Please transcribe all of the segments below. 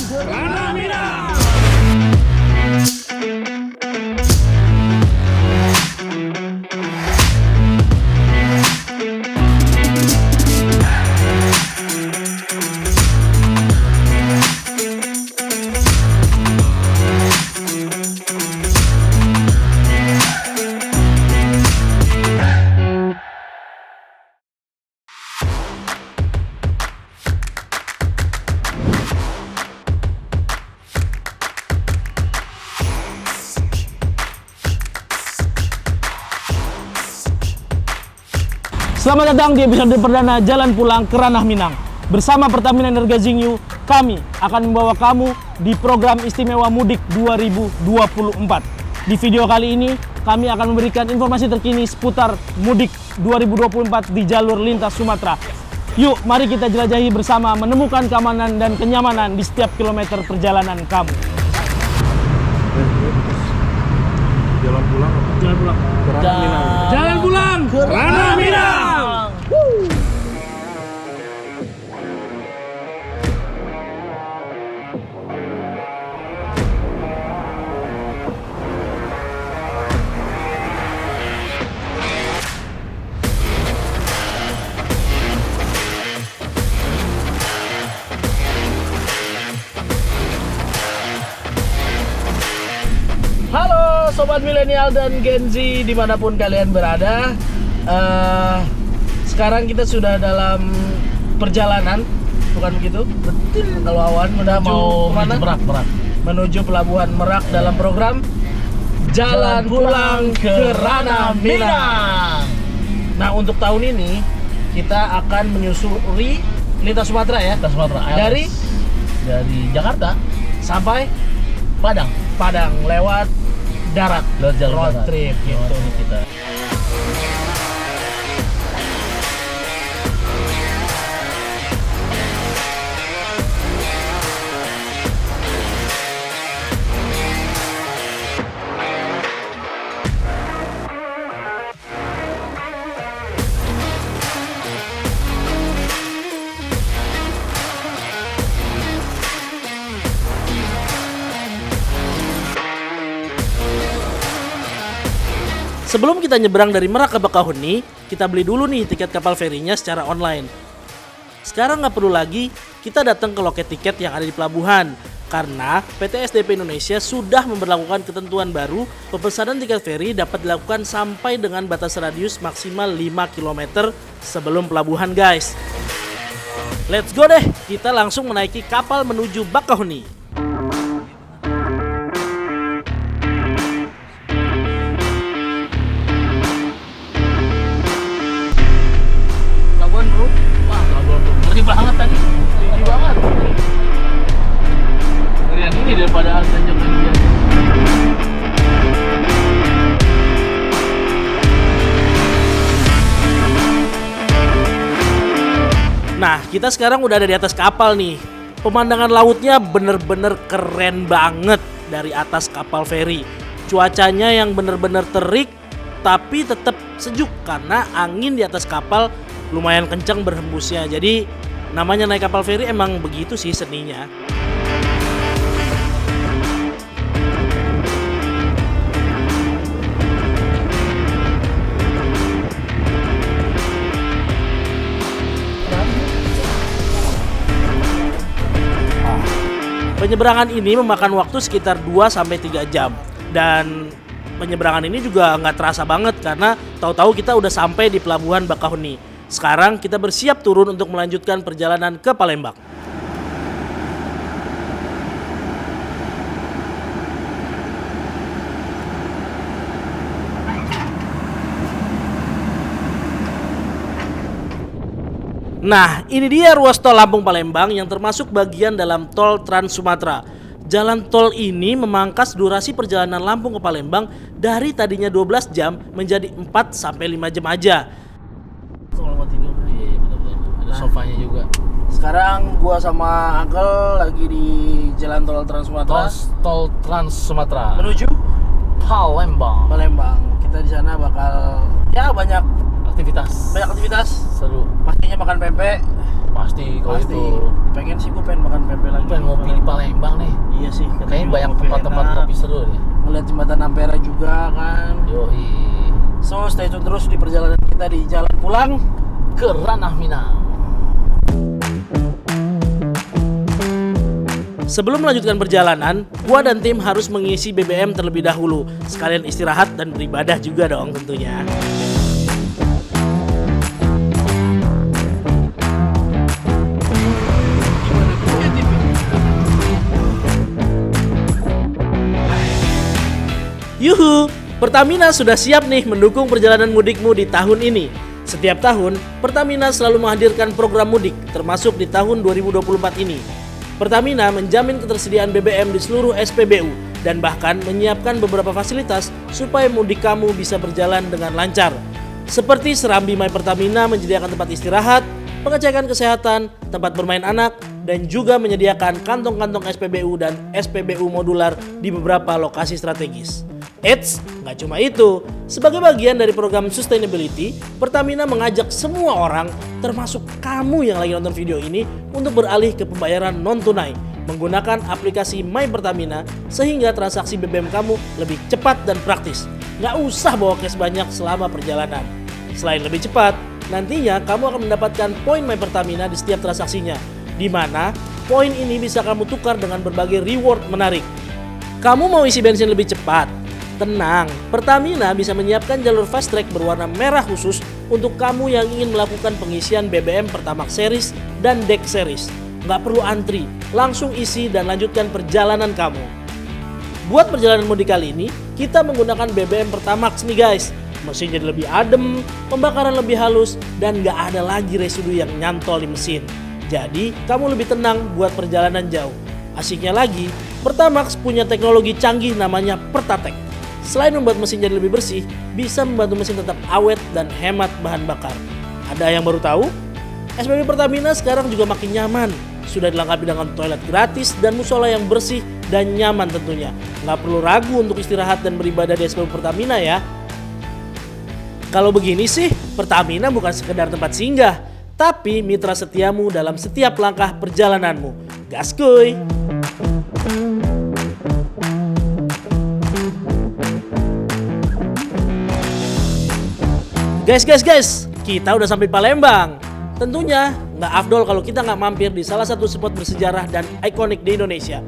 Kerana Minang. Selamat datang di episode perdana Jalan Pulang Kerana Minang. Bersama Pertamina Energa Zingyu, kami akan membawa kamu di program istimewa mudik 2024. Di video kali ini, kami akan memberikan informasi terkini seputar mudik 2024 di jalur lintas Sumatera. Yuk, mari kita jelajahi bersama menemukan keamanan dan kenyamanan di setiap kilometer perjalanan kamu. Jalan pulang. Jalan pulang. Kerana Minang. Jalan pulang Kerana Minang. Halo Sobat Milenial dan Gen Z dimanapun kalian berada. Sekarang kita sudah dalam perjalanan, bukan begitu? Betul. Kalau Awan udah mau kemana? Merak. Menuju Pelabuhan Merak dalam program Jalan Pulang Kerana Minang. Nah, untuk tahun ini kita akan menyusuri lintas Sumatera ya. Lintas Sumatera. Dari Jakarta sampai Padang. Padang lewat darat, Lewat jalur road darat. trip gitu. Road trip kita. Sebelum kita nyebrang dari Merak ke Bakahuni, kita beli dulu nih tiket kapal ferinya secara online. Sekarang nggak perlu lagi kita datang ke loket tiket yang ada di pelabuhan, karena PT SDP Indonesia sudah memberlakukan ketentuan baru. Pemesanan tiket feri dapat dilakukan sampai dengan batas radius maksimal 5 km sebelum pelabuhan guys. Let's go deh, kita langsung menaiki kapal menuju Bakahuni. Bro. Wah, pelabuhan bro. Ngeri banget tadi. Ngeri banget. Ngerian ini daripada Tanjung Gantian. Nah, kita sekarang udah ada di atas kapal nih. Pemandangan lautnya bener-bener keren banget dari atas kapal feri. Cuacanya yang bener-bener terik, tapi tetap sejuk karena angin di atas kapal lumayan kencang berhembusnya. Jadi namanya naik kapal feri emang begitu sih seninya. Penyeberangan ini memakan waktu sekitar 2-3 jam. Dan penyeberangan ini juga nggak terasa banget karena tahu-tahu kita udah sampai di Pelabuhan Bakahuni. Sekarang kita bersiap turun untuk melanjutkan perjalanan ke Palembang. Nah, ini dia ruas tol Lampung Palembang yang termasuk bagian dalam tol Trans Sumatera. Jalan tol ini memangkas durasi perjalanan Lampung ke Palembang dari tadinya 12 jam menjadi 4-5 jam aja. Kalau mau tidur, iya betul-betul. Ada sofanya juga. Sekarang gua sama Uncle lagi di Jalan Tol Trans Sumatera Tol Trans Sumatera menuju Palembang. Palembang. Kita di sana bakal ya banyak Aktivitas seru. Pastinya makan pempek. Pasti kalau Pasti. itu. Pengen sih gue pengen makan pempek lagi. Pengen ngopi di Palembang. jembatan Ampera juga kan. Yoi. So stay tune terus di perjalanan kita di jalan pulang Ke Ranah Minang. Sebelum melanjutkan perjalanan, gua dan tim harus mengisi BBM terlebih dahulu. Sekalian istirahat dan beribadah juga dong tentunya. Yuhu, Pertamina sudah siap nih mendukung perjalanan mudikmu di tahun ini. Setiap tahun, Pertamina selalu menghadirkan program mudik, termasuk di tahun 2024 ini. Pertamina menjamin ketersediaan BBM di seluruh SPBU dan bahkan menyiapkan beberapa fasilitas supaya mudik kamu bisa berjalan dengan lancar. Seperti Serambi My Pertamina menyediakan tempat istirahat, pengecekan kesehatan, tempat bermain anak, dan juga menyediakan kantong-kantong SPBU dan SPBU modular di beberapa lokasi strategis. Eits, nggak cuma itu. Sebagai bagian dari program sustainability, Pertamina mengajak semua orang, termasuk kamu yang lagi nonton video ini, untuk beralih ke pembayaran non-tunai menggunakan aplikasi My Pertamina sehingga transaksi BBM kamu lebih cepat dan praktis. Nggak usah bawa cash banyak selama perjalanan. Selain lebih cepat, nantinya kamu akan mendapatkan poin My Pertamina di setiap transaksinya, di mana poin ini bisa kamu tukar dengan berbagai reward menarik. Kamu mau isi bensin lebih cepat? Tenang, Pertamina bisa menyiapkan jalur fast track berwarna merah khusus untuk kamu yang ingin melakukan pengisian BBM Pertamax Series dan Dex Series. Nggak perlu antri, langsung isi dan lanjutkan perjalanan kamu. Buat perjalanan mudik kali ini, kita menggunakan BBM Pertamax nih guys. Mesin jadi lebih adem, pembakaran lebih halus, dan nggak ada lagi residu yang nyantol di mesin. Jadi, kamu lebih tenang buat perjalanan jauh. Asiknya lagi, Pertamax punya teknologi canggih namanya Pertatek. Selain membuat mesin jadi lebih bersih, bisa membantu mesin tetap awet dan hemat bahan bakar. Ada yang baru tahu? SPB Pertamina sekarang juga makin nyaman. Sudah dilengkapi dengan toilet gratis dan musola yang bersih dan nyaman tentunya. Nggak perlu ragu untuk istirahat dan beribadah di SPB Pertamina ya. Kalau begini sih, Pertamina bukan sekedar tempat singgah, tapi mitra setiamu dalam setiap langkah perjalananmu. Gas kuy! Guys, kita udah sampai Palembang. Tentunya nggak afdol kalau kita nggak mampir di salah satu spot bersejarah dan ikonik di Indonesia.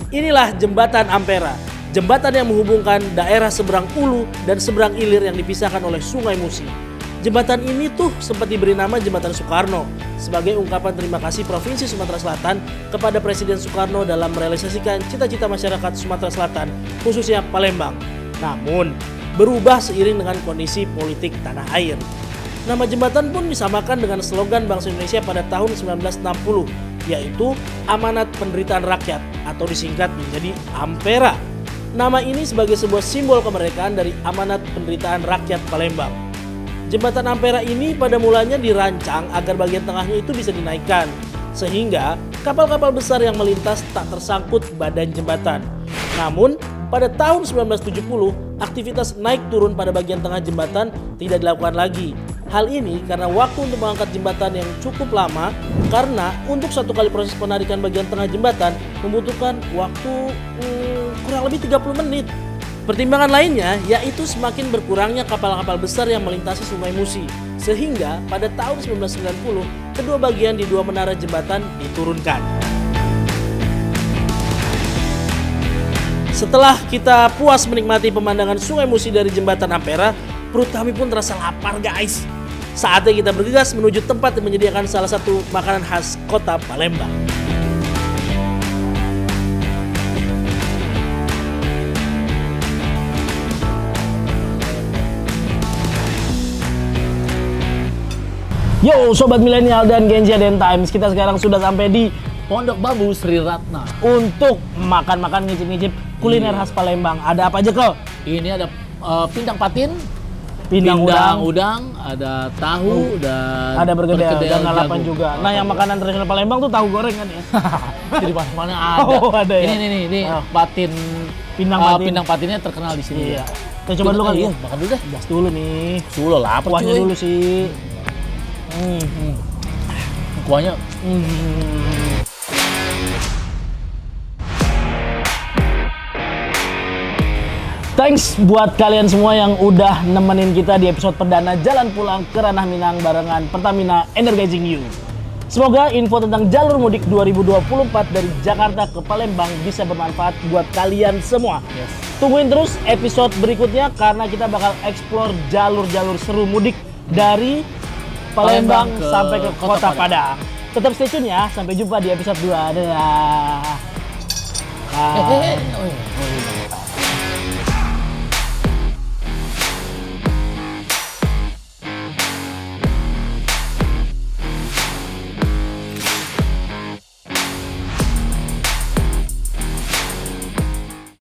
Inilah Jembatan Ampera, jembatan yang menghubungkan daerah seberang Ulu dan seberang Ilir yang dipisahkan oleh Sungai Musi. Jembatan ini tuh sempat diberi nama Jembatan Soekarno sebagai ungkapan terima kasih Provinsi Sumatera Selatan kepada Presiden Soekarno dalam merealisasikan cita-cita masyarakat Sumatera Selatan, khususnya Palembang. Namun, berubah seiring dengan kondisi politik tanah air. Nama jembatan pun disamakan dengan slogan bangsa Indonesia pada tahun 1960, yaitu Amanat Penderitaan Rakyat atau disingkat menjadi Ampera. Nama ini sebagai sebuah simbol kemerdekaan dari Amanat Penderitaan Rakyat Palembang. Jembatan Ampera ini pada mulanya dirancang agar bagian tengahnya itu bisa dinaikkan, sehingga kapal-kapal besar yang melintas tak tersangkut badan jembatan. Namun, pada tahun 1970, aktivitas naik turun pada bagian tengah jembatan tidak dilakukan lagi. Hal ini karena waktu untuk mengangkat jembatan yang cukup lama, karena untuk satu kali proses penarikan bagian tengah jembatan membutuhkan waktu kurang lebih 30 menit. Pertimbangan lainnya yaitu semakin berkurangnya kapal-kapal besar yang melintasi Sungai Musi, sehingga pada tahun 1990 kedua bagian di dua menara jembatan diturunkan. Setelah kita puas menikmati pemandangan Sungai Musi dari Jembatan Ampera, perut kami pun terasa lapar guys. Saatnya kita bergegas menuju tempat yang menyediakan salah satu makanan khas kota Palembang. Yo Sobat Milenial dan Gen Z Den Times, kita sekarang sudah sampai di Pondok Bambu Sri Ratna untuk makan-makan ngicip-ngicip kuliner khas Palembang. Ada apa aja kok? Ini ada pindang patin, Pindang udang, ada tahu dan ada bergedel dan lalapan jagung. juga. Nah, yang makanan tradisional Palembang tuh tahu goreng kan ya? Jadi mana ada? Oh, ada ya. Ini Oh. patin. Pindang patin. Pindang patinnya terkenal di sini. Iya. Kita coba dulu kali ya. Makan dulu deh. Gas dulu nih. Dulu lapar Kuahnya cuy. dulu sih. Kuahnya. Thanks buat kalian semua yang udah nemenin kita di episode perdana Jalan Pulang ke Ranah Minang barengan Pertamina Energizing You. Semoga info tentang jalur mudik 2024 dari Jakarta ke Palembang bisa bermanfaat buat kalian semua. Yes. Tungguin terus episode berikutnya karena kita bakal explore jalur-jalur seru mudik dari Palembang Palembang ke sampai ke Kota Kota Padang. Tetap stay tune ya, sampai jumpa di episode 2. Dadah. Oh, iya.